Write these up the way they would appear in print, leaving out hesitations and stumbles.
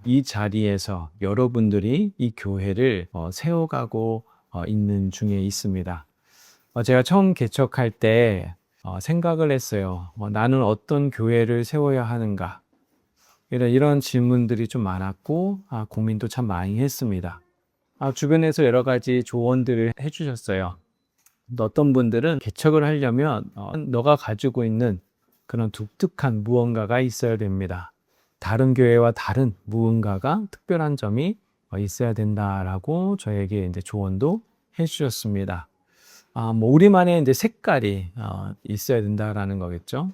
이 자리에서 여러분들이 이 교회를 세워가고 있는 중에 있습니다. 제가 처음 개척할 때 생각을 했어요. 나는 어떤 교회를 세워야 하는가? 이런 질문들이 좀 많았고 고민도 참 많이 했습니다. 주변에서 여러 가지 조언들을 해주셨어요. 어떤 분들은 개척을 하려면 너가 가지고 있는 그런 독특한 무언가가 있어야 됩니다. 다른 교회와 다른 무언가가 특별한 점이 있어야 된다라고 저에게 이제 조언도 해주셨습니다. 우리만의 이제 색깔이 있어야 된다라는 거겠죠.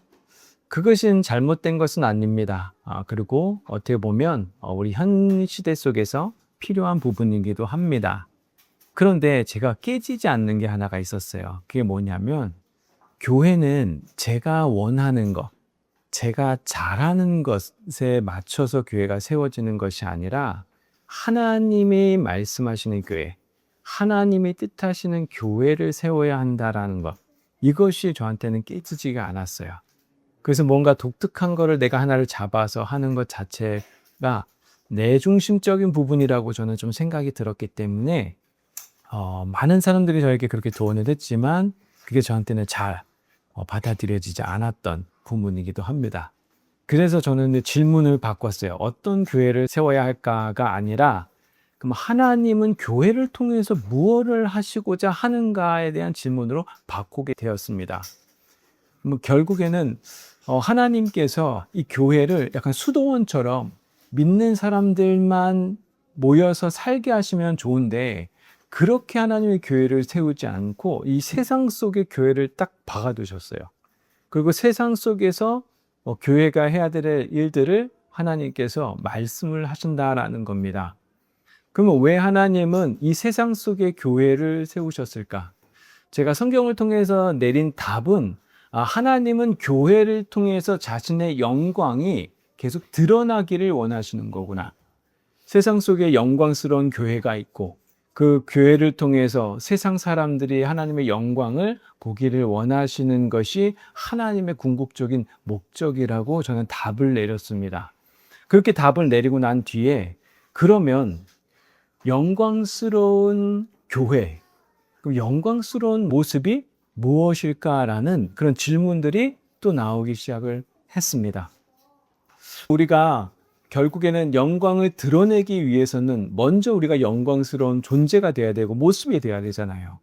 그것은 잘못된 것은 아닙니다. 그리고 어떻게 보면 우리 현 시대 속에서 필요한 부분이기도 합니다. 그런데 제가 깨지지 않는 게 하나가 있었어요. 그게 뭐냐면 교회는 제가 원하는 것, 제가 잘하는 것에 맞춰서 교회가 세워지는 것이 아니라 하나님이 말씀하시는 교회, 하나님이 뜻하시는 교회를 세워야 한다라는 것. 이것이 저한테는 깨지지가 않았어요. 그래서 뭔가 독특한 거를 내가 하나를 잡아서 하는 것 자체가 내 중심적인 부분이라고 저는 좀 생각이 들었기 때문에 많은 사람들이 저에게 그렇게 조언을 했지만 그게 저한테는 잘 받아들여지지 않았던 부분이기도 합니다. 그래서 저는 질문을 바꿨어요. 어떤 교회를 세워야 할까가 아니라 그럼 하나님은 교회를 통해서 무엇을 하시고자 하는가에 대한 질문으로 바꾸게 되었습니다. 결국에는 하나님께서 이 교회를 약간 수도원처럼 믿는 사람들만 모여서 살게 하시면 좋은데 그렇게 하나님의 교회를 세우지 않고 이 세상 속의 교회를 딱 박아두셨어요. 그리고 세상 속에서 교회가 해야 될 일들을 하나님께서 말씀을 하신다라는 겁니다. 그러면 왜 하나님은 이 세상 속의 교회를 세우셨을까? 제가 성경을 통해서 내린 답은 하나님은 교회를 통해서 자신의 영광이 계속 드러나기를 원하시는 거구나. 세상 속에 영광스러운 교회가 있고 그 교회를 통해서 세상 사람들이 하나님의 영광을 보기를 원하시는 것이 하나님의 궁극적인 목적이라고 저는 답을 내렸습니다. 그렇게 답을 내리고 난 뒤에 그러면 영광스러운 교회, 그 영광스러운 모습이 무엇일까라는 그런 질문들이 또 나오기 시작을 했습니다. 우리가 결국에는 영광을 드러내기 위해서는 먼저 우리가 영광스러운 존재가 돼야 되고 모습이 돼야 되잖아요.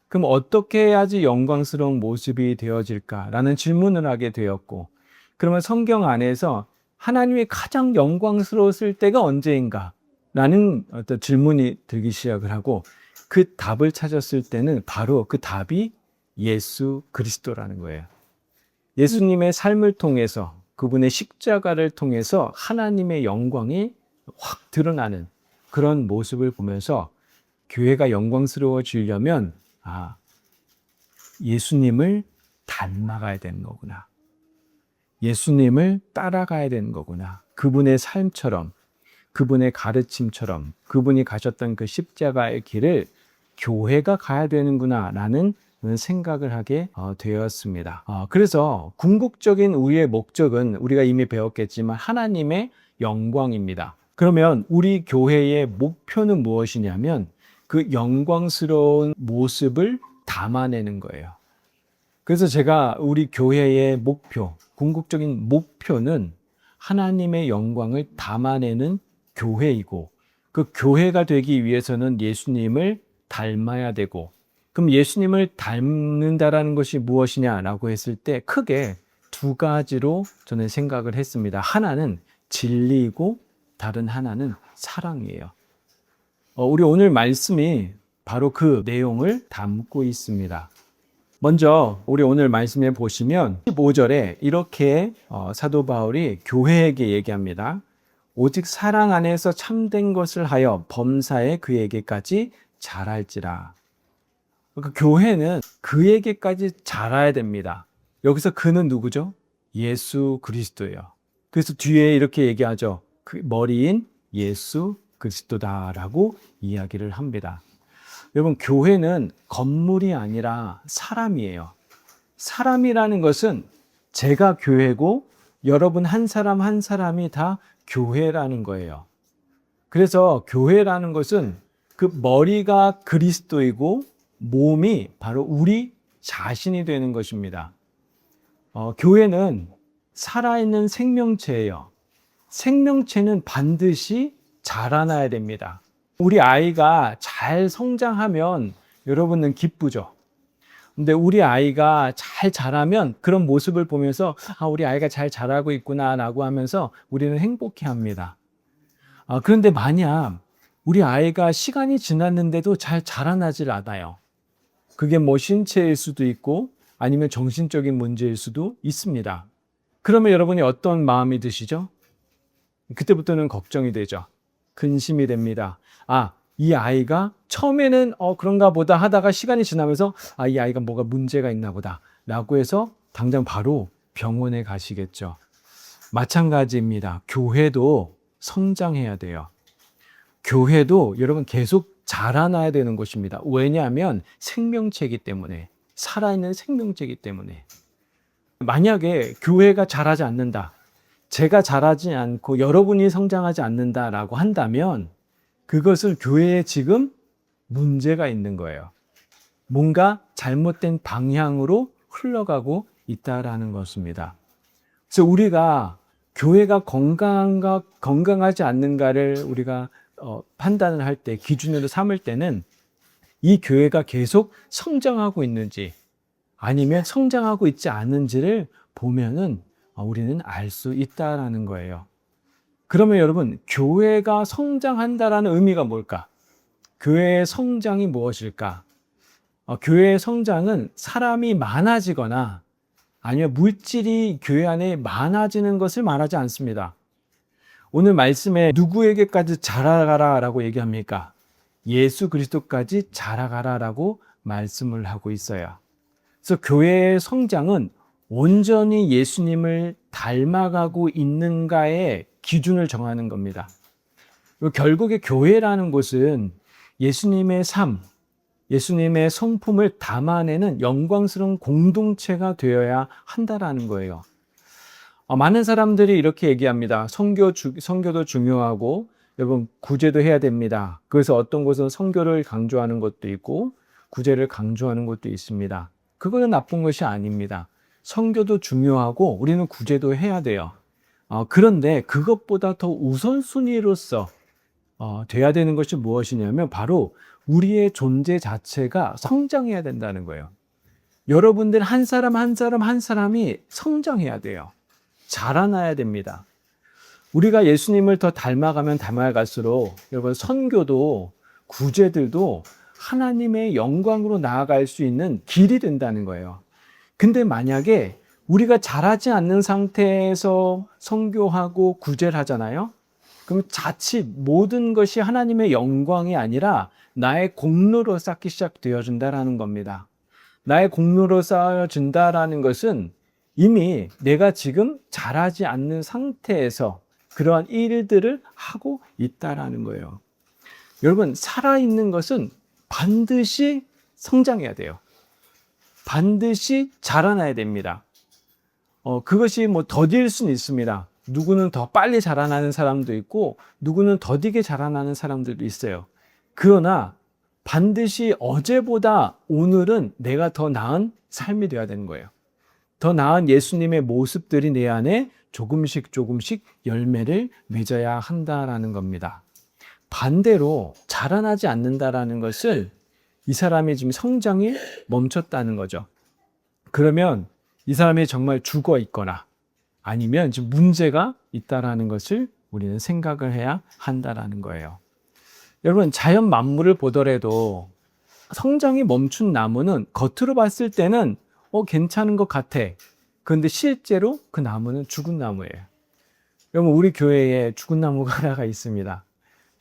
그럼 어떻게 해야지 영광스러운 모습이 되어질까라는 질문을 하게 되었고, 그러면 성경 안에서 하나님이 가장 영광스러웠을 때가 언제인가? 라는 어떤 질문이 들기 시작을 하고 그 답을 찾았을 때는 바로 그 답이 예수 그리스도라는 거예요. 예수님의 삶을 통해서 그분의 십자가를 통해서 하나님의 영광이 확 드러나는 그런 모습을 보면서 교회가 영광스러워지려면 예수님을 닮아가야 되는 거구나. 예수님을 따라가야 되는 거구나. 그분의 삶처럼, 그분의 가르침처럼, 그분이 가셨던 그 십자가의 길을 교회가 가야 되는구나 라는 생각을 하게 되었습니다. 그래서 궁극적인 우리의 목적은 우리가 이미 배웠겠지만 하나님의 영광입니다. 그러면 우리 교회의 목표는 무엇이냐면 그 영광스러운 모습을 담아내는 거예요. 그래서 제가 우리 교회의 목표, 궁극적인 목표는 하나님의 영광을 담아내는 교회이고 그 교회가 되기 위해서는 예수님을 닮아야 되고 그럼 예수님을 닮는다라는 것이 무엇이냐라고 했을 때 크게 두 가지로 저는 생각을 했습니다. 하나는 진리이고 다른 하나는 사랑이에요. 우리 오늘 말씀이 바로 그 내용을 담고 있습니다. 먼저 우리 오늘 말씀에 보시면 15절에 이렇게 사도 바울이 교회에게 얘기합니다. 오직 사랑 안에서 참된 것을 하여 범사에 그에게까지 잘할지라. 그러니까 교회는 그에게까지 잘해야 됩니다. 여기서 그는 누구죠? 예수 그리스도예요. 그래서 뒤에 이렇게 얘기하죠. 그 머리인 예수 그리스도다라고 이야기를 합니다. 여러분, 교회는 건물이 아니라 사람이에요. 사람이라는 것은 제가 교회고 여러분 한 사람 한 사람이 다 교회라는 거예요. 그래서 교회라는 것은 그 머리가 그리스도이고 몸이 바로 우리 자신이 되는 것입니다. 교회는 살아있는 생명체예요. 생명체는 반드시 자라나야 됩니다. 우리 아이가 잘 성장하면 여러분은 기쁘죠. 근데 우리 아이가 잘 자라면 그런 모습을 보면서 우리 아이가 잘 자라고 있구나 라고 하면서 우리는 행복해 합니다. 그런데 만약 우리 아이가 시간이 지났는데도 잘 자라나질 않아요. 그게 뭐 신체일 수도 있고 아니면 정신적인 문제일 수도 있습니다. 그러면 여러분이 어떤 마음이 드시죠? 그때부터는 걱정이 되죠. 근심이 됩니다. 이 아이가 처음에는 그런가 보다 하다가 시간이 지나면서 이 아이가 뭐가 문제가 있나 보다 라고 해서 당장 바로 병원에 가시겠죠. 마찬가지입니다. 교회도 성장해야 돼요. 교회도 여러분 계속 자라나야 되는 것입니다. 왜냐하면 생명체이기 때문에, 살아있는 생명체이기 때문에. 만약에 교회가 자라지 않는다, 제가 자라지 않고 여러분이 성장하지 않는다라고 한다면 그것은 교회에 지금 문제가 있는 거예요. 뭔가 잘못된 방향으로 흘러가고 있다라는 것입니다. 그래서 우리가 교회가 건강하지 않는가를 우리가 판단을 할 때, 기준으로 삼을 때는 이 교회가 계속 성장하고 있는지 아니면 성장하고 있지 않은지를 보면은 우리는 알 수 있다라는 거예요. 그러면 여러분, 교회가 성장한다라는 의미가 뭘까? 교회의 성장이 무엇일까? 교회의 성장은 사람이 많아지거나 아니면 물질이 교회 안에 많아지는 것을 말하지 않습니다. 오늘 말씀에 누구에게까지 자라가라라고 얘기합니까? 예수 그리스도까지 자라가라라고 말씀을 하고 있어요. 그래서 교회의 성장은 온전히 예수님을 닮아가고 있는가의 기준을 정하는 겁니다. 결국에 교회라는 곳은 예수님의 삶, 예수님의 성품을 담아내는 영광스러운 공동체가 되어야 한다라는 거예요. 많은 사람들이 이렇게 얘기합니다. 선교도 중요하고 여러분 구제도 해야 됩니다. 그래서 어떤 곳은 선교를 강조하는 것도 있고 구제를 강조하는 것도 있습니다. 그거는 나쁜 것이 아닙니다. 선교도 중요하고 우리는 구제도 해야 돼요. 그런데 그것보다 더 우선순위로서 돼야 되는 것이 무엇이냐면 바로 우리의 존재 자체가 성장해야 된다는 거예요. 여러분들 한 사람 한 사람이 성장해야 돼요. 자라나야 됩니다. 우리가 예수님을 더 닮아가면 닮아갈수록 여러분 선교도 구제들도 하나님의 영광으로 나아갈 수 있는 길이 된다는 거예요. 근데 만약에 우리가 자라지 않는 상태에서 선교하고 구제를 하잖아요. 그럼 자칫 모든 것이 하나님의 영광이 아니라 나의 공로로 쌓기 시작되어진다는 겁니다. 나의 공로로 쌓여진다는 것은 이미 내가 지금 자라지 않는 상태에서 그러한 일들을 하고 있다는 거예요. 여러분, 살아있는 것은 반드시 성장해야 돼요. 반드시 자라나야 됩니다. 그것이 더딜 수는 있습니다. 누구는 더 빨리 자라나는 사람도 있고 누구는 더디게 자라나는 사람들도 있어요. 그러나 반드시 어제보다 오늘은 내가 더 나은 삶이 되어야 되는 거예요. 더 나은 예수님의 모습들이 내 안에 조금씩 열매를 맺어야 한다라는 겁니다. 반대로 자라나지 않는다라는 것을 이 사람이 지금 성장이 멈췄다는 거죠. 그러면 이 사람이 정말 죽어 있거나 아니면 지금 문제가 있다라는 것을 우리는 생각을 해야 한다라는 거예요. 여러분, 자연 만물을 보더라도 성장이 멈춘 나무는 겉으로 봤을 때는 괜찮은 것 같아. 그런데 실제로 그 나무는 죽은 나무예요. 여러분, 우리 교회에 죽은 나무가 하나가 있습니다.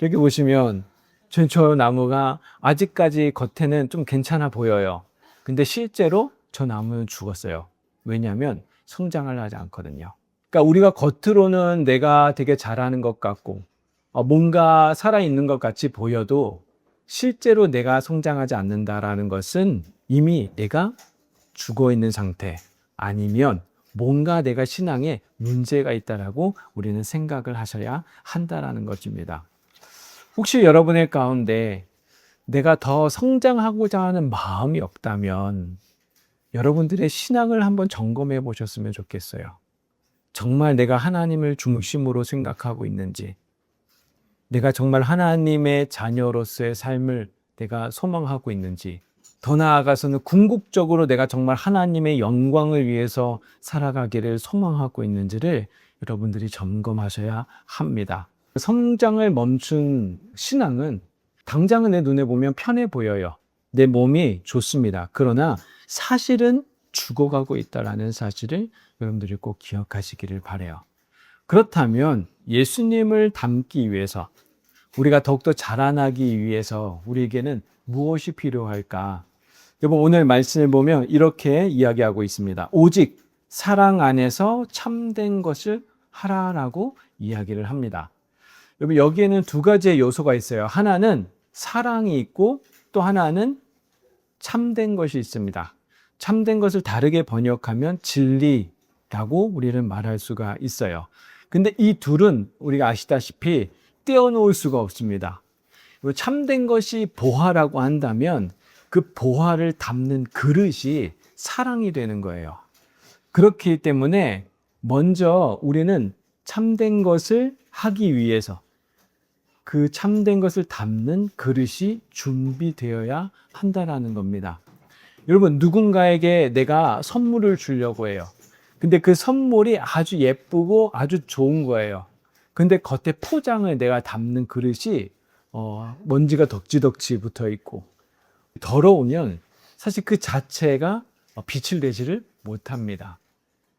여기 보시면 저 나무가 아직까지 겉에는 좀 괜찮아 보여요. 근데 실제로 저 나무는 죽었어요. 왜냐하면 성장을 하지 않거든요. 그러니까 우리가 겉으로는 내가 되게 잘하는 것 같고 뭔가 살아있는 것 같이 보여도 실제로 내가 성장하지 않는다라는 것은 이미 내가 죽어 있는 상태 아니면 뭔가 내가 신앙에 문제가 있다라고 우리는 생각을 하셔야 한다라는 것입니다. 혹시 여러분의 가운데 내가 더 성장하고자 하는 마음이 없다면 여러분들의 신앙을 한번 점검해 보셨으면 좋겠어요. 정말 내가 하나님을 중심으로 생각하고 있는지, 내가 정말 하나님의 자녀로서의 삶을 내가 소망하고 있는지, 더 나아가서는 궁극적으로 내가 정말 하나님의 영광을 위해서 살아가기를 소망하고 있는지를 여러분들이 점검하셔야 합니다. 성장을 멈춘 신앙은 당장은 내 눈에 보면 편해 보여요. 내 몸이 좋습니다. 그러나 사실은 죽어가고 있다는 사실을 여러분들이 꼭 기억하시기를 바라요. 그렇다면 예수님을 닮기 위해서, 우리가 더욱더 자라나기 위해서 우리에게는 무엇이 필요할까? 여러분, 오늘 말씀을 보면 이렇게 이야기하고 있습니다. 오직 사랑 안에서 참된 것을 하라라고 이야기를 합니다. 여러분, 여기에는 두 가지의 요소가 있어요. 하나는 사랑이 있고 또 하나는 참된 것이 있습니다. 참된 것을 다르게 번역하면 진리라고 우리는 말할 수가 있어요. 근데 이 둘은 우리가 아시다시피 떼어놓을 수가 없습니다. 참된 것이 보화라고 한다면 그 보화를 담는 그릇이 사랑이 되는 거예요. 그렇기 때문에 먼저 우리는 참된 것을 하기 위해서 그 참된 것을 담는 그릇이 준비되어야 한다는 겁니다. 여러분, 누군가에게 내가 선물을 주려고 해요. 근데 그 선물이 아주 예쁘고 아주 좋은 거예요. 근데 겉에 포장을 내가 담는 그릇이 먼지가 덕지덕지 붙어 있고 더러우면 사실 그 자체가 빛을 내지를 못합니다.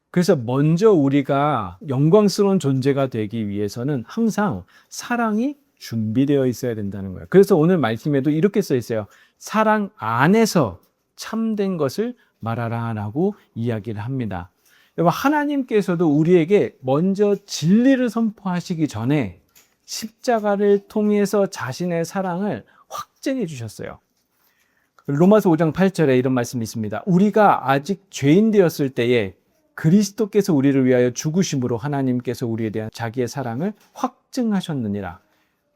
그래서 먼저 우리가 영광스러운 존재가 되기 위해서는 항상 사랑이 준비되어 있어야 된다는 거예요. 그래서 오늘 말씀에도 이렇게 써 있어요. 사랑 안에서 참된 것을 말하라라고 이야기를 합니다. 여러분, 하나님께서도 우리에게 먼저 진리를 선포하시기 전에 십자가를 통해서 자신의 사랑을 확증해 주셨어요. 로마서 5장 8절에 이런 말씀이 있습니다. 우리가 아직 죄인 되었을 때에 그리스도께서 우리를 위하여 죽으심으로 하나님께서 우리에 대한 자기의 사랑을 확증하셨느니라.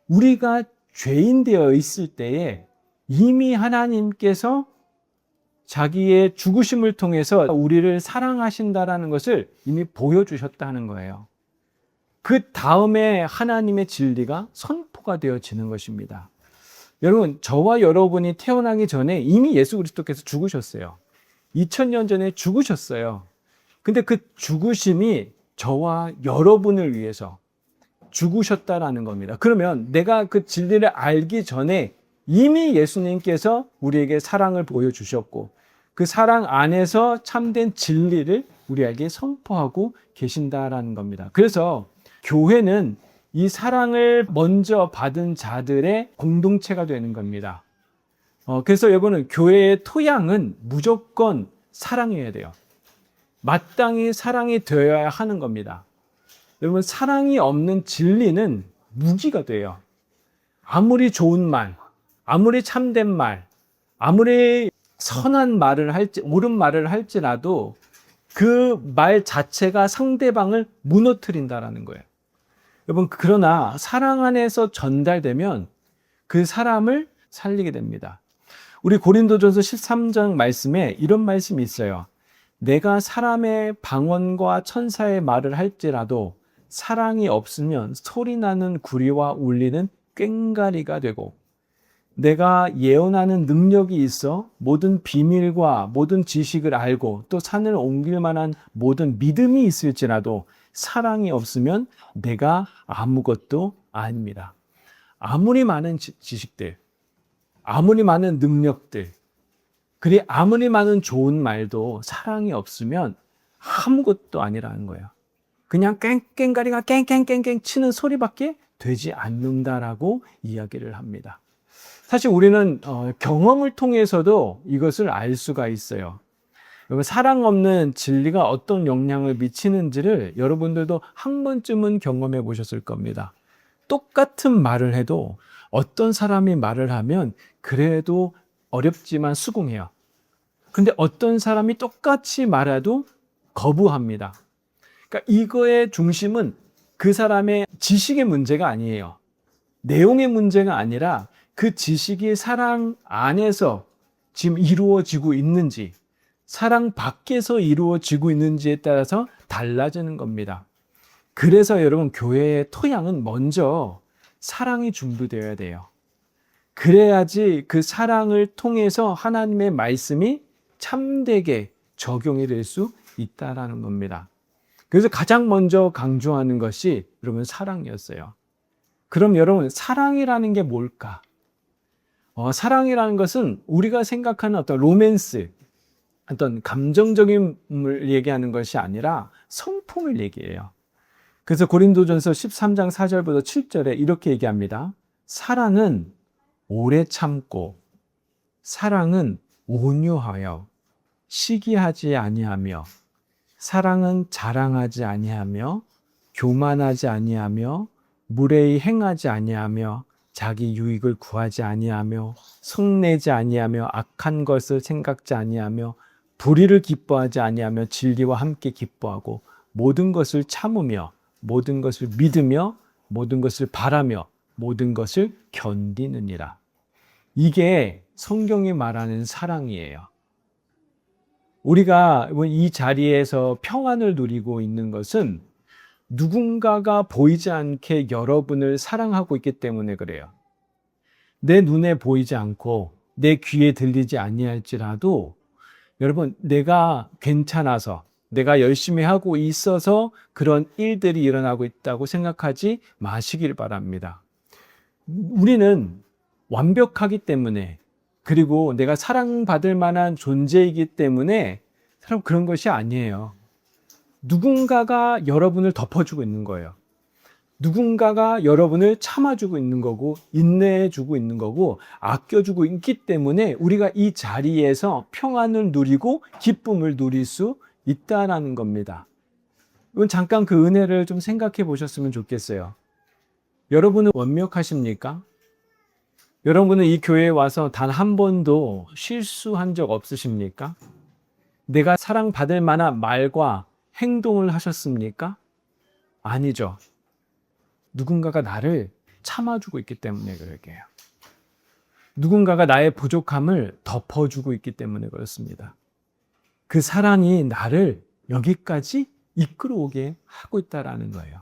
우리가 죄인 되어 있을 때에 이미 하나님께서 자기의 죽으심을 통해서 우리를 사랑하신다라는 것을 이미 보여주셨다는 거예요. 그 다음에 하나님의 진리가 선포가 되어지는 것입니다. 여러분, 저와 여러분이 태어나기 전에 이미 예수 그리스도께서 죽으셨어요. 2000년 전에 죽으셨어요. 근데 그 죽으심이 저와 여러분을 위해서 죽으셨다라는 겁니다. 그러면 내가 그 진리를 알기 전에 이미 예수님께서 우리에게 사랑을 보여주셨고 그 사랑 안에서 참된 진리를 우리에게 선포하고 계신다라는 겁니다. 그래서 교회는 이 사랑을 먼저 받은 자들의 공동체가 되는 겁니다. 그래서 여러분은 교회의 토양은 무조건 사랑이어야 돼요. 마땅히 사랑이 되어야 하는 겁니다. 여러분, 사랑이 없는 진리는 무기가 돼요. 아무리 좋은 말, 아무리 참된 말, 아무리 선한 말을 할지, 옳은 말을 할지라도 그 말 자체가 상대방을 무너뜨린다라는 거예요. 여러분, 그러나 사랑 안에서 전달되면 그 사람을 살리게 됩니다. 우리 고린도전서 13장 말씀에 이런 말씀이 있어요. 내가 사람의 방언과 천사의 말을 할지라도 사랑이 없으면 소리나는 구리와 울리는 꽹가리가 되고 내가 예언하는 능력이 있어 모든 비밀과 모든 지식을 알고 또 산을 옮길 만한 모든 믿음이 있을지라도 사랑이 없으면 내가 아무것도 아닙니다. 아무리 많은 지식들, 아무리 많은 능력들, 그리 아무리 많은 좋은 말도 사랑이 없으면 아무것도 아니라는 거예요. 그냥 깽깽가리가 깽깽깽깽 치는 소리밖에 되지 않는다라고 이야기를 합니다. 사실 우리는 경험을 통해서도 이것을 알 수가 있어요. 사랑 없는 진리가 어떤 영향을 미치는지를 여러분들도 한 번쯤은 경험해 보셨을 겁니다. 똑같은 말을 해도 어떤 사람이 말을 하면 그래도 어렵지만 수긍해요. 근데 어떤 사람이 똑같이 말해도 거부합니다. 그러니까 이거의 중심은 그 사람의 지식의 문제가 아니에요. 내용의 문제가 아니라 그 지식이 사랑 안에서 지금 이루어지고 있는지, 사랑 밖에서 이루어지고 있는지에 따라서 달라지는 겁니다. 그래서 여러분, 교회의 토양은 먼저 사랑이 준비되어야 돼요. 그래야지 그 사랑을 통해서 하나님의 말씀이 참되게 적용이 될 수 있다라는 겁니다. 그래서 가장 먼저 강조하는 것이 여러분 사랑이었어요. 그럼 여러분, 사랑이라는 게 뭘까? 사랑이라는 것은 우리가 생각하는 어떤 로맨스, 어떤 감정적인을 얘기하는 것이 아니라 성품을 얘기해요. 그래서 고린도전서 13장 4절부터 7절에 이렇게 얘기합니다. 사랑은 오래 참고, 사랑은 온유하여, 시기하지 아니하며, 사랑은 자랑하지 아니하며, 교만하지 아니하며, 무례히 행하지 아니하며, 자기 유익을 구하지 아니하며, 성내지 아니하며, 악한 것을 생각지 아니하며, 불의를 기뻐하지 아니하며, 진리와 함께 기뻐하고, 모든 것을 참으며, 모든 것을 믿으며, 모든 것을 바라며, 모든 것을 견디느니라. 이게 성경이 말하는 사랑이에요. 우리가 이 자리에서 평안을 누리고 있는 것은 누군가가 보이지 않게 여러분을 사랑하고 있기 때문에 그래요. 내 눈에 보이지 않고 내 귀에 들리지 아니할지라도 여러분, 내가 괜찮아서, 내가 열심히 하고 있어서 그런 일들이 일어나고 있다고 생각하지 마시길 바랍니다. 우리는 완벽하기 때문에, 그리고 내가 사랑받을 만한 존재이기 때문에 사람 그런 것이 아니에요. 누군가가 여러분을 덮어주고 있는 거예요. 누군가가 여러분을 참아주고 있는 거고, 인내해주고 있는 거고, 아껴주고 있기 때문에 우리가 이 자리에서 평안을 누리고 기쁨을 누릴 수 있다는 겁니다. 이건 잠깐 그 은혜를 좀 생각해 보셨으면 좋겠어요. 여러분은 완벽하십니까? 여러분은 이 교회에 와서 단 한 번도 실수한 적 없으십니까? 내가 사랑받을 만한 말과 행동을 하셨습니까? 아니죠. 누군가가 나를 참아주고 있기 때문에 그럴게요. 누군가가 나의 부족함을 덮어주고 있기 때문에 그렇습니다. 그 사랑이 나를 여기까지 이끌어오게 하고 있다는 거예요.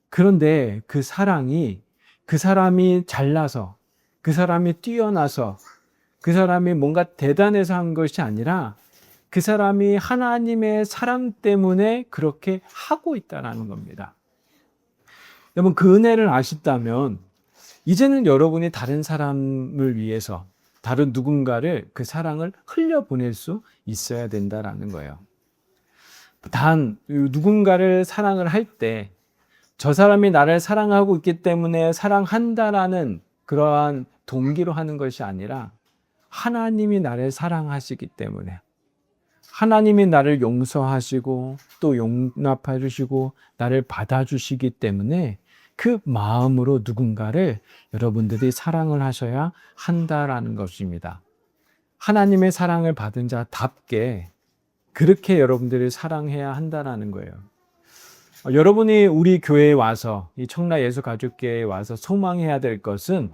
그런데 그 사랑이 그 사람이 잘나서, 그 사람이 뛰어나서, 그 사람이 뭔가 대단해서 한 것이 아니라 그 사람이 하나님의 사랑 때문에 그렇게 하고 있다는 겁니다. 여러분, 그 은혜를 아셨다면 이제는 여러분이 다른 사람을 위해서, 다른 누군가를 그 사랑을 흘려보낼 수 있어야 된다는 거예요. 단 누군가를 사랑을 할 때 저 사람이 나를 사랑하고 있기 때문에 사랑한다라는 그러한 동기로 하는 것이 아니라 하나님이 나를 사랑하시기 때문에, 하나님이 나를 용서하시고 또 용납해 주시고 나를 받아주시기 때문에 그 마음으로 누군가를 여러분들이 사랑을 하셔야 한다라는 것입니다. 하나님의 사랑을 받은 자답게 그렇게 여러분들을 사랑해야 한다라는 거예요. 여러분이 우리 교회에 와서, 이 청라 예수가족교회에 와서 소망해야 될 것은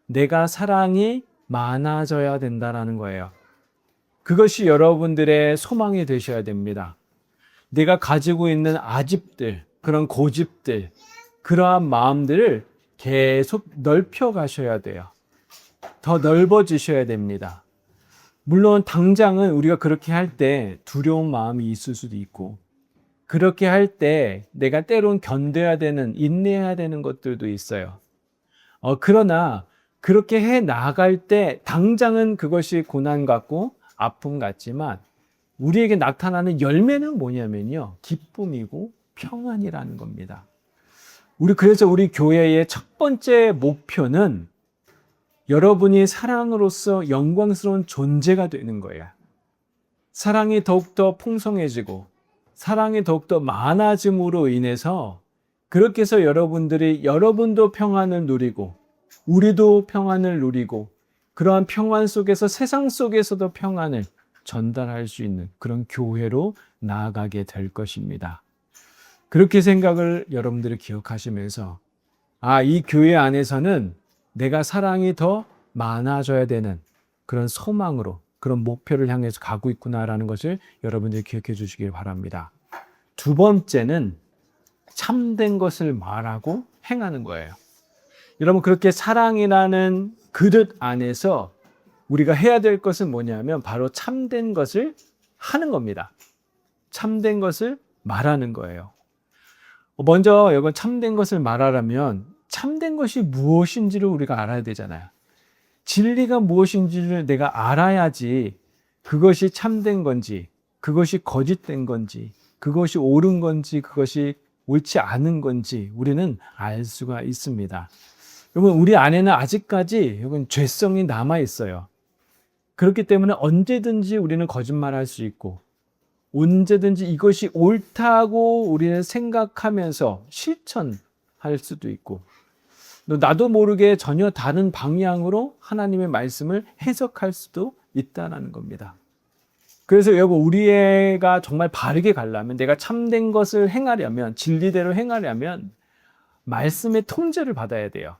내가 사랑이 많아져야 된다라는 거예요. 그것이 여러분들의 소망이 되셔야 됩니다. 내가 가지고 있는 아집들, 그런 고집들, 그러한 마음들을 계속 넓혀 가셔야 돼요. 더 넓어지셔야 됩니다. 물론 당장은 우리가 그렇게 할 때 두려운 마음이 있을 수도 있고, 그렇게 할 때 내가 때론 견뎌야 되는, 인내해야 되는 것들도 있어요. 그러나 그렇게 해 나갈 때 당장은 그것이 고난 같고 아픔 같지만 우리에게 나타나는 열매는 뭐냐면요, 기쁨이고 평안이라는 겁니다. 그래서 우리 교회의 첫 번째 목표는 여러분이 사랑으로서 영광스러운 존재가 되는 거예요. 사랑이 더욱더 풍성해지고 사랑이 더욱더 많아짐으로 인해서 그렇게 해서 여러분도 평안을 누리고 우리도 평안을 누리고 그러한 평안 속에서 세상 속에서도 평안을 전달할 수 있는 그런 교회로 나아가게 될 것입니다. 그렇게 생각을 여러분들이 기억하시면서 이 교회 안에서는 내가 사랑이 더 많아져야 되는 그런 소망으로, 그런 목표를 향해서 가고 있구나라는 것을 여러분들이 기억해 주시길 바랍니다. 두 번째는 참된 것을 말하고 행하는 거예요. 여러분, 그렇게 사랑이라는 그릇 안에서 우리가 해야 될 것은 뭐냐면 바로 참된 것을 하는 겁니다. 참된 것을 말하는 거예요. 먼저 여러분, 참된 것을 말하려면 참된 것이 무엇인지를 우리가 알아야 되잖아요. 진리가 무엇인지를 내가 알아야지 그것이 참된 건지, 그것이 거짓된 건지, 그것이 옳은 건지, 그것이 옳지 않은 건지 우리는 알 수가 있습니다. 여러분, 우리 안에는 아직까지 여러분 죄성이 남아 있어요. 그렇기 때문에 언제든지 우리는 거짓말할 수 있고, 언제든지 이것이 옳다고 우리는 생각하면서 실천할 수도 있고, 나도 모르게 전혀 다른 방향으로 하나님의 말씀을 해석할 수도 있다는 겁니다. 그래서 여러분, 우리가 정말 바르게 가려면, 내가 참된 것을 행하려면, 진리대로 행하려면 말씀의 통제를 받아야 돼요.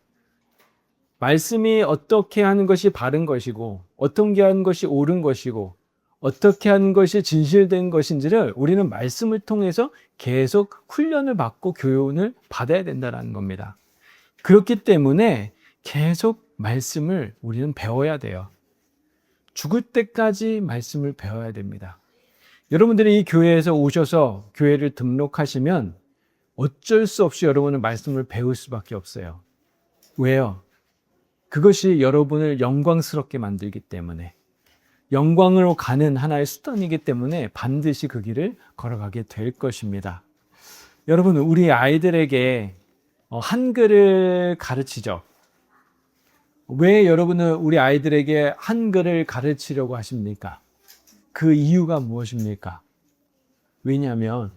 말씀이 어떻게 하는 것이 바른 것이고, 어떻게 하는 것이 옳은 것이고, 어떻게 하는 것이 진실된 것인지를 우리는 말씀을 통해서 계속 훈련을 받고 교훈을 받아야 된다는 겁니다. 그렇기 때문에 계속 말씀을 우리는 배워야 돼요. 죽을 때까지 말씀을 배워야 됩니다. 여러분들이 이 교회에서 오셔서 교회를 등록하시면 어쩔 수 없이 여러분은 말씀을 배울 수밖에 없어요. 왜요? 그것이 여러분을 영광스럽게 만들기 때문에, 영광으로 가는 하나의 수단이기 때문에 반드시 그 길을 걸어가게 될 것입니다. 여러분, 우리 아이들에게 한글을 가르치죠. 왜 여러분은 우리 아이들에게 한글을 가르치려고 하십니까? 그 이유가 무엇입니까? 왜냐하면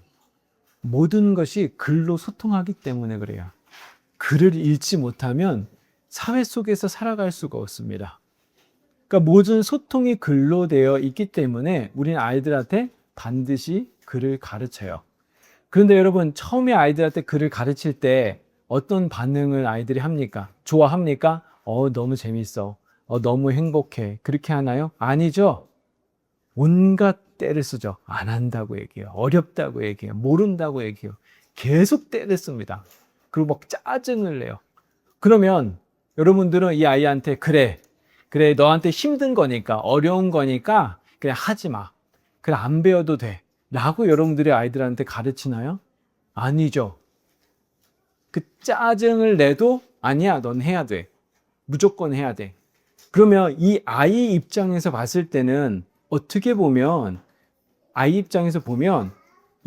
모든 것이 글로 소통하기 때문에 그래요. 글을 읽지 못하면 사회 속에서 살아갈 수가 없습니다. 그러니까 모든 소통이 글로 되어 있기 때문에 우리는 아이들한테 반드시 글을 가르쳐요. 그런데 여러분, 처음에 아이들한테 글을 가르칠 때 어떤 반응을 아이들이 합니까? 좋아합니까? 너무 재밌어. 너무 행복해. 그렇게 하나요? 아니죠. 온갖 때를 쓰죠. 안 한다고 얘기해요. 어렵다고 얘기해요. 모른다고 얘기해요. 계속 때를 씁니다. 그리고 막 짜증을 내요. 그러면 여러분들은 이 아이한테 그래 너한테 힘든 거니까, 어려운 거니까 그냥 하지 마. 그래, 안 배워도 돼. 라고 여러분들이 아이들한테 가르치나요? 아니죠. 그 짜증을 내도 아니야, 넌 해야 돼. 무조건 해야 돼. 그러면 이 아이 입장에서 봤을 때는 어떻게 보면, 아이 입장에서 보면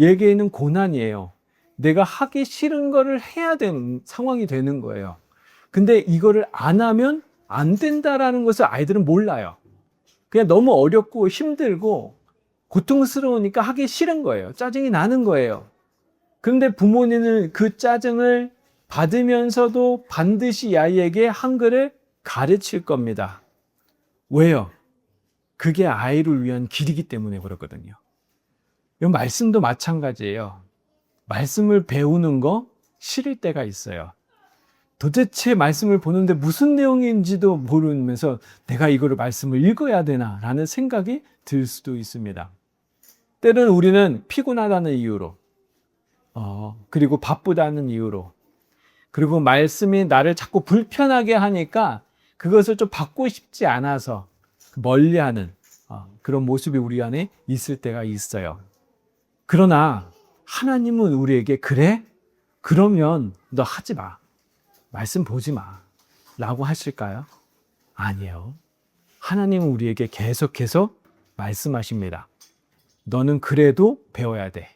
얘에게는 고난이에요. 내가 하기 싫은 거를 해야 되는 상황이 되는 거예요. 근데 이거를 안 하면 안 된다라는 것을 아이들은 몰라요. 그냥 너무 어렵고 힘들고 고통스러우니까 하기 싫은 거예요. 짜증이 나는 거예요. 그런데 부모님은 그 짜증을 받으면서도 반드시 이 아이에게 한글을 가르칠 겁니다. 왜요? 그게 아이를 위한 길이기 때문에 그렇거든요. 이 말씀도 마찬가지예요. 말씀을 배우는 거 싫을 때가 있어요. 도대체 말씀을 보는데 무슨 내용인지도 모르면서 내가 이거를 말씀을 읽어야 되나 라는 생각이 들 수도 있습니다. 때로는 우리는 피곤하다는 이유로, 그리고 바쁘다는 이유로, 그리고 말씀이 나를 자꾸 불편하게 하니까 그것을 좀 받고 싶지 않아서 멀리하는 그런 모습이 우리 안에 있을 때가 있어요. 그러나 하나님은 우리에게 그래? 그러면 너 하지 마. 말씀 보지 마. 라고 하실까요? 아니에요. 하나님은 우리에게 계속해서 말씀하십니다. 너는 그래도 배워야 돼.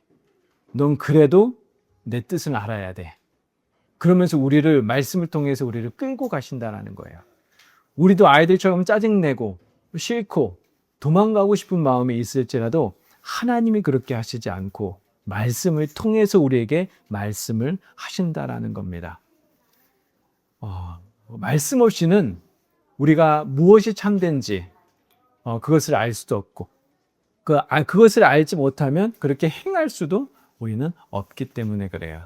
넌 그래도 내 뜻을 알아야 돼. 그러면서 우리를 말씀을 통해서 우리를 끌고 가신다는 거예요. 우리도 아이들처럼 짜증내고 싫고 도망가고 싶은 마음이 있을지라도 하나님이 그렇게 하시지 않고 말씀을 통해서 우리에게 말씀을 하신다라는 겁니다. 말씀 없이는 우리가 무엇이 참된지 그것을 알 수도 없고, 그것을 알지 못하면 그렇게 행할 수도 우리는 없기 때문에 그래요.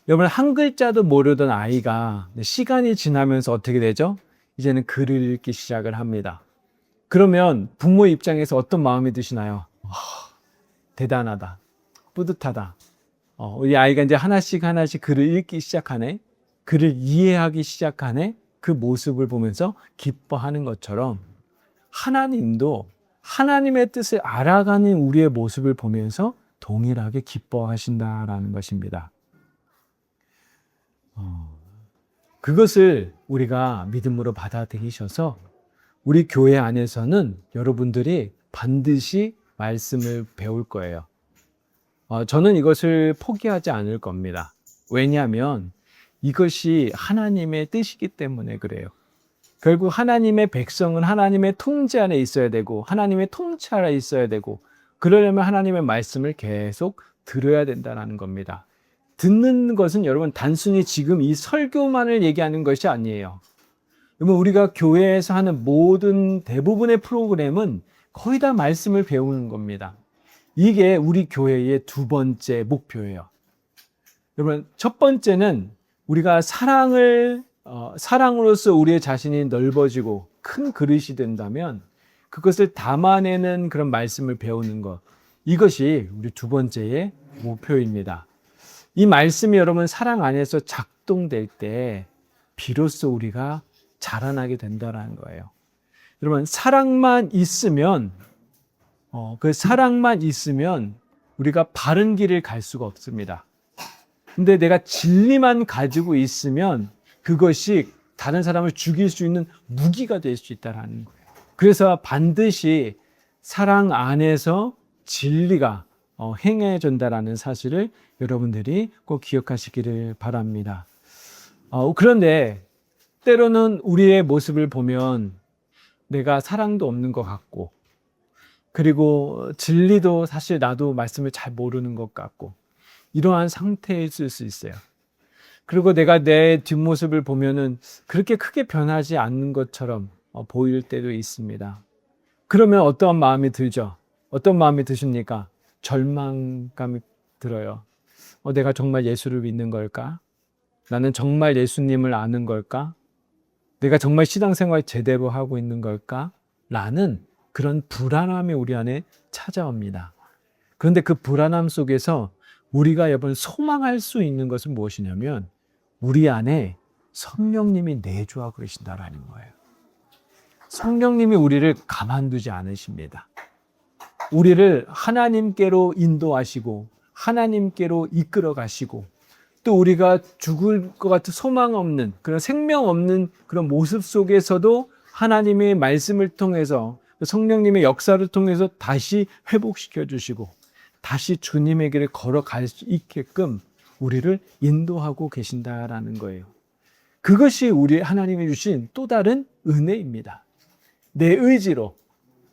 여러분, 한 글자도 모르던 아이가 시간이 지나면서 어떻게 되죠? 이제는 글을 읽기 시작을 합니다. 그러면 부모 입장에서 어떤 마음이 드시나요? 대단하다. 뿌듯하다. 우리 아이가 이제 하나씩 글을 읽기 시작하네. 글을 이해하기 시작하네. 그 모습을 보면서 기뻐하는 것처럼 하나님도 하나님의 뜻을 알아가는 우리의 모습을 보면서 동일하게 기뻐하신다라는 것입니다. 그것을 우리가 믿음으로 받아들이셔서 우리 교회 안에서는 여러분들이 반드시 말씀을 배울 거예요. 저는 이것을 포기하지 않을 겁니다. 왜냐하면 이것이 하나님의 뜻이기 때문에 그래요. 결국 하나님의 백성은 하나님의 통제 안에 있어야 되고 하나님의 통치 아래 있어야 되고 그러려면 하나님의 말씀을 계속 들어야 된다는 겁니다. 듣는 것은 여러분 단순히 지금 이 설교만을 얘기하는 것이 아니에요. 여러분, 우리가 교회에서 하는 모든 대부분의 프로그램은 거의 다 말씀을 배우는 겁니다. 이게 우리 교회의 두 번째 목표예요. 여러분, 첫 번째는 우리가 사랑으로서 우리의 자신이 넓어지고 큰 그릇이 된다면 그것을 담아내는 그런 말씀을 배우는 것. 이것이 우리 두 번째의 목표입니다. 이 말씀이 여러분 사랑 안에서 작동될 때 비로소 우리가 자라나게 된다는 거예요. 여러분, 사랑만 있으면 그 사랑만 있으면 우리가 바른 길을 갈 수가 없습니다. 근데 내가 진리만 가지고 있으면 그것이 다른 사람을 죽일 수 있는 무기가 될 수 있다는 거예요. 그래서 반드시 사랑 안에서 진리가 행해진다라는 사실을 여러분들이 꼭 기억하시기를 바랍니다. 그런데 때로는 우리의 모습을 보면 내가 사랑도 없는 것 같고 그리고 진리도 사실 나도 말씀을 잘 모르는 것 같고 이러한 상태에 있을 수 있어요. 그리고 내가 내 뒷모습을 보면은 그렇게 크게 변하지 않는 것처럼 보일 때도 있습니다. 그러면 어떠한 마음이 들죠? 어떤 마음이 드십니까? 절망감이 들어요. 내가 정말 예수를 믿는 걸까? 나는 정말 예수님을 아는 걸까? 내가 정말 신앙생활 제대로 하고 있는 걸까? 라는 그런 불안함이 우리 안에 찾아옵니다. 그런데 그 불안함 속에서 우리가 여러분 소망할 수 있는 것은 무엇이냐면 우리 안에 성령님이 내주하고 계신다라는 거예요. 성령님이 우리를 가만두지 않으십니다. 우리를 하나님께로 인도하시고 하나님께로 이끌어 가시고 또 우리가 죽을 것 같은 소망 없는 그런 생명 없는 그런 모습 속에서도 하나님의 말씀을 통해서 성령님의 역사를 통해서 다시 회복시켜 주시고 다시 주님의 길을 걸어갈 수 있게끔 우리를 인도하고 계신다라는 거예요. 그것이 우리 하나님이 주신 또 다른 은혜입니다. 내 의지로,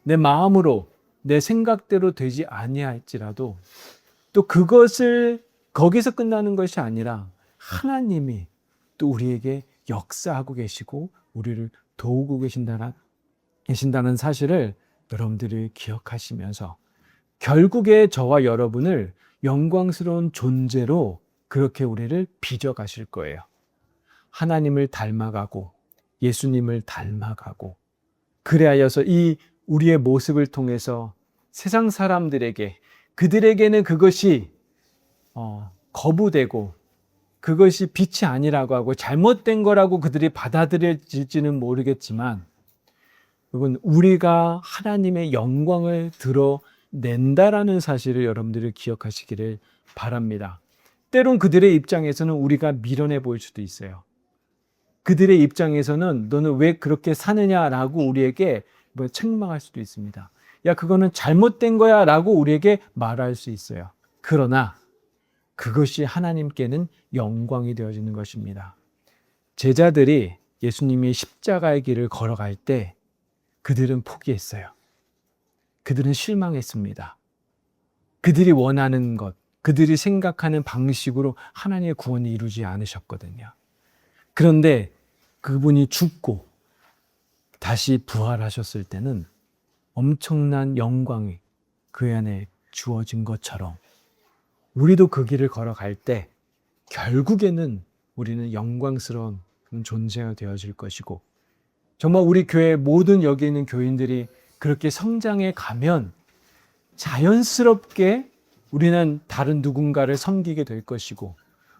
내 마음으로, 내 생각대로 되지 아니할지라도 또 그것을 거기서 끝나는 것이 아니라 하나님이 또 우리에게 역사하고 계시고 우리를 도우고 계신다는 사실을 여러분들이 기억하시면서 결국에 저와 여러분을 영광스러운 존재로 그렇게 우리를 빚어가실 거예요. 하나님을 닮아가고 예수님을 닮아가고 그래야여서 이 우리의 모습을 통해서 세상 사람들에게 그들에게는 그것이 거부되고 그것이 빛이 아니라고 하고 잘못된 거라고 그들이 받아들여질지는 모르겠지만 여러분 우리가 하나님의 영광을 드러낸다라는 사실을 여러분들이 기억하시기를 바랍니다. 때론 그들의 입장에서는 우리가 미련해 보일 수도 있어요. 그들의 입장에서는 너는 왜 그렇게 사느냐라고 우리에게 책망할 수도 있습니다. 야, 그거는 잘못된 거야 라고 우리에게 말할 수 있어요. 그러나 그것이 하나님께는 영광이 되어지는 것입니다. 제자들이 예수님이 십자가의 길을 걸어갈 때 그들은 포기했어요. 그들은 실망했습니다. 그들이 원하는 것, 그들이 생각하는 방식으로 하나님의 구원이 이루지 않으셨거든요. 그런데 그분이 죽고 다시 부활하셨을 때는 엄청난 영광이 그 안에 주어진 것처럼 우리도 그 길을 걸어갈 때 결국에는 우리는 영광스러운 그런 존재가 되어질 것이고, 정말 우리 교회 모든 여기 있는 교인들이 그렇게 성장해 가면 자연스럽게 우리는 다른 누군가를 섬기게 될 것이고,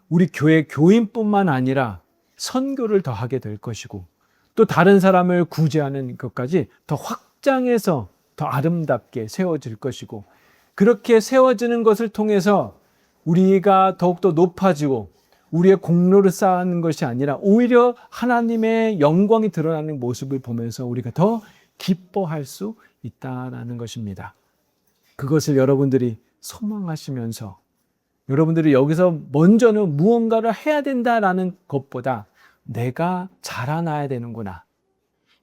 우리 교회 교인뿐만 아니라 선교를 더 하게 될 것이고, 또 다른 사람을 구제하는 것까지 더 확장해서 더 아름답게 세워질 것이고, 그렇게 세워지는 것을 통해서 우리가 더욱더 높아지고 우리의 공로를 쌓는 것이 아니라 오히려 하나님의 영광이 드러나는 모습을 보면서 우리가 더 기뻐할 수 있다는 것입니다. 그것을 여러분들이 소망하시면서, 여러분들이 여기서 먼저는 무언가를 해야 된다라는 것보다 내가 자라나야 되는구나,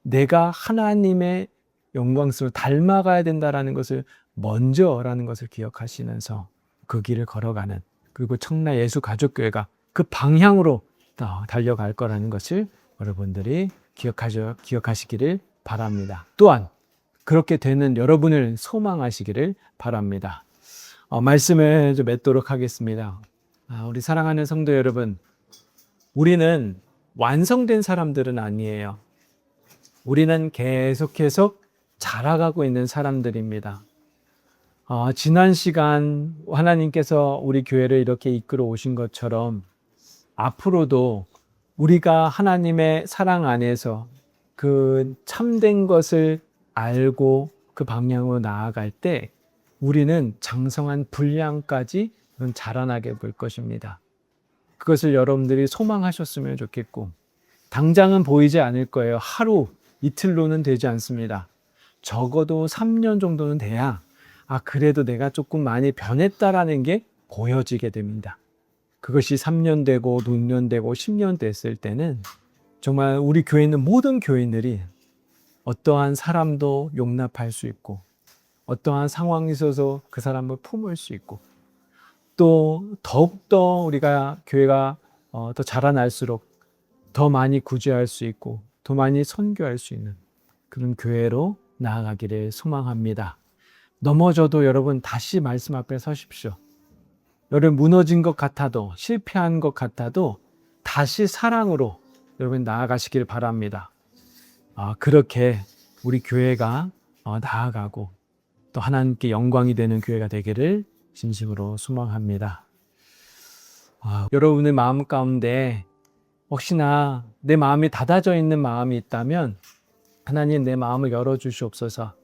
내가 하나님의 영광스러워 닮아가야 된다라는 것을 먼저라는 것을 기억하시면서 그 길을 걸어가는, 그리고 청라 예수 가족교회가 그 방향으로 달려갈 거라는 것을 여러분들이 기억하시기를 바랍니다. 또한 그렇게 되는 여러분을 소망하시기를 바랍니다. 말씀을 좀 맺도록 하겠습니다. 우리 사랑하는 성도 여러분, 우리는 완성된 사람들은 아니에요. 우리는 계속해서 자라가고 있는 사람들입니다. 지난 시간 하나님께서 우리 교회를 이렇게 이끌어 오신 것처럼 앞으로도 우리가 하나님의 사랑 안에서 그 참된 것을 알고 그 방향으로 나아갈 때 우리는 장성한 분량까지 자라나게 볼 것입니다. 그것을 여러분들이 소망하셨으면 좋겠고, 당장은 보이지 않을 거예요. 하루, 이틀로는 되지 않습니다. 적어도 3년 정도는 돼야 그래도 내가 조금 많이 변했다라는 게 보여지게 됩니다. 그것이 3년 되고 6년 되고 10년 됐을 때는 정말 우리 교회에 있는 모든 교인들이 어떠한 사람도 용납할 수 있고, 어떠한 상황이 있어서 그 사람을 품을 수 있고, 또 더욱더 우리가 교회가 더 자라날수록 더 많이 구제할 수 있고 더 많이 선교할 수 있는 그런 교회로 나아가기를 소망합니다. 넘어져도 여러분 다시 말씀 앞에 서십시오. 여러분 무너진 것 같아도, 실패한 것 같아도 다시 사랑으로 여러분 나아가시길 바랍니다. 그렇게 우리 교회가 나아가고 또 하나님께 영광이 되는 교회가 되기를 진심으로 소망합니다. 여러분의 마음 가운데 혹시나 내 마음이 닫아져 있는 마음이 있다면 하나님 내 마음을 열어주시옵소서.